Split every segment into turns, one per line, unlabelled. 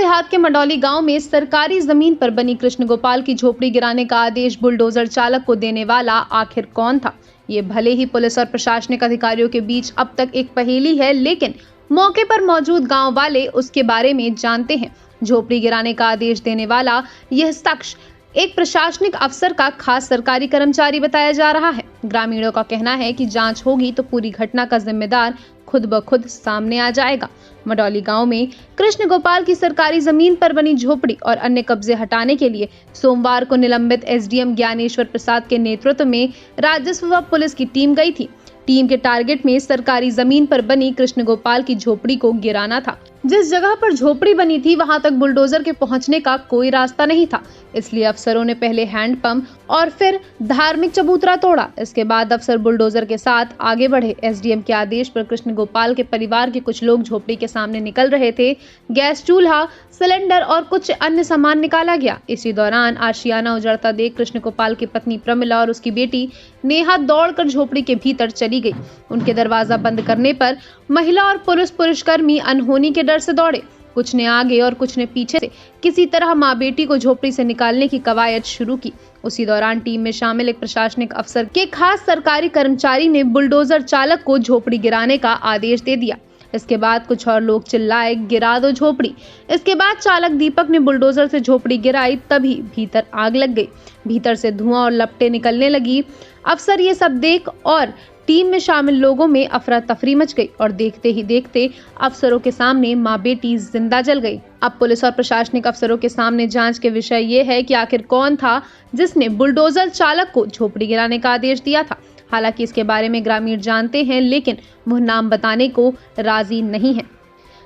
देहात के मंडौली गांव में सरकारी जमीन पर बनी कृष्ण गोपाल की झोपड़ी गिराने का आदेश बुलडोजर चालक को देने वाला आखिर कौन था? ये भले ही पुलिस और प्रशासनिक अधिकारियों के बीच अब तक एक पहेली है, लेकिन मौके पर मौजूद गांव वाले उसके बारे में जानते हैं। झोपड़ी गिराने का आदेश देने वाला यह शख्स एक प्रशासनिक अफसर का खास सरकारी कर्मचारी बताया जा रहा है। ग्रामीणों का कहना है कि जांच होगी तो पूरी घटना का जिम्मेदार खुद ब खुद सामने आ जाएगा। मंडौली गांव में कृष्ण गोपाल की सरकारी जमीन पर बनी झोपड़ी और अन्य कब्जे हटाने के लिए सोमवार को निलंबित एसडीएम ज्ञानेश्वर प्रसाद के नेतृत्व में राजस्व व पुलिस की टीम गई थी। टीम के टारगेट में सरकारी जमीन पर बनी कृष्ण गोपाल की झोपड़ी को गिराना था। जिस जगह पर झोपड़ी बनी थी वहां तक बुलडोजर के पहुंचने का कोई रास्ता नहीं था, इसलिए अफसरों ने पहले हैंडपंप और फिर धार्मिक चबूतरा तोड़ा। इसके बाद अफसर बुलडोजर के साथ आगे बढ़े। एसडीएम के आदेश पर कृष्ण गोपाल के परिवार के कुछ लोग झोपड़ी के सामने निकल रहे थे। गैस चूल्हा, सिलेंडर और कुछ अन्य सामान निकाला गया। इसी दौरान आशियाना उजड़ता देख कृष्ण गोपाल की पत्नी प्रमिला और उसकी बेटी नेहा दौड़कर झोपड़ी के भीतर चली गई। उनके दरवाजा बंद करने पर महिला और पुरुषकर्मी अनहोनी के डर से दौड़े। कुछ ने आगे और कुछ ने पीछे से किसी तरह मां बेटी को झोपड़ी से निकालने की कवायद शुरू की। उसी दौरान टीम में शामिल एक प्रशासनिक अफसर के खास सरकारी कर्मचारी ने बुलडोजर चालक को झोपड़ी गिराने का आदेश दे दिया। इसके बाद कुछ और लोग चिल्लाए, गिरा दो झोपड़ी। इसके बाद चालक दीपक ने बुलडोजर से झोपड़ी गिराई, तभी भीतर आग लग गई। भीतर से धुआं और लपटें निकलने लगी। अफसर ये सब देख और टीम में शामिल लोगों में अफरा तफरी मच गई और देखते ही देखते अफसरों के सामने मां बेटी जिंदा जल गई। अब पुलिस और प्रशासनिक अफसरों के सामने जांच के विषय ये है कि आखिर कौन था जिसने बुलडोजर चालक को झोपड़ी गिराने का आदेश दिया था। हालांकि इसके बारे में ग्रामीण जानते हैं, लेकिन वह नाम बताने को राजी नहीं है।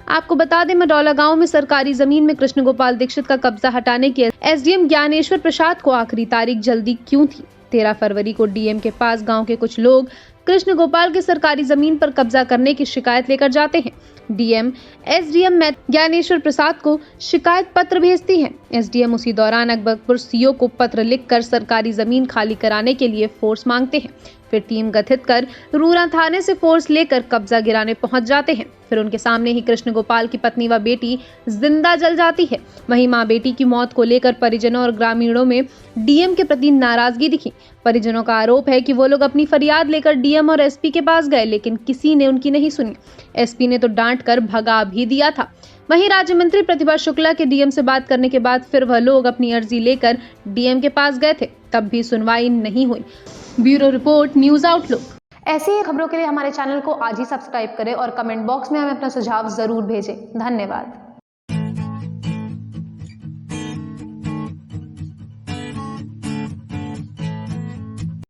आपको बता दें, मंडौला गांव में सरकारी जमीन में कृष्ण गोपाल दीक्षित का कब्जा हटाने की एसडीएम ज्ञानेश्वर प्रसाद को आखिरी तारीख जल्दी क्यों थी? 13 फरवरी को डीएम के पास गांव के कुछ लोग कृष्ण गोपाल की सरकारी जमीन पर कब्जा करने की शिकायत लेकर जाते हैं। डीएम एसडीएम ज्ञानेश्वर प्रसाद को शिकायत पत्र भेजती है। एसडीएम उसी दौरान अकबरपुर सीओ को पत्र लिखकर सरकारी जमीन खाली कराने के लिए फोर्स मांगते हैं। फिर टीम गठित कर रूरा थाने से फोर्स लेकर कब्जा गिराने पहुंच जाते हैं। फिर उनके सामने ही कृष्ण गोपाल की पत्नी व बेटी जिंदा जल जाती है। वहीं मां बेटी की मौत को लेकर परिजनों और ग्रामीणों में डीएम के प्रति नाराजगी दिखी। परिजनों का आरोप है कि वो लोग अपनी फरियाद लेकर डीएम और एसपी के पास गए, लेकिन किसी ने उनकी नहीं सुनी। एसपी ने तो डांट कर भगा भी दिया था। वहीं राज्य मंत्री प्रतिभा शुक्ला के डीएम से बात करने के बाद फिर वह लोग अपनी अर्जी लेकर डीएम के पास गए थे, तब भी सुनवाई नहीं हुई। Bureau report, news outlook. ऐसी ही खबरों के लिए हमारे चैनल को आज ही सब्सक्राइब करें और कमेंट बॉक्स में हमें अपना सुझाव जरूर भेजें। धन्यवाद।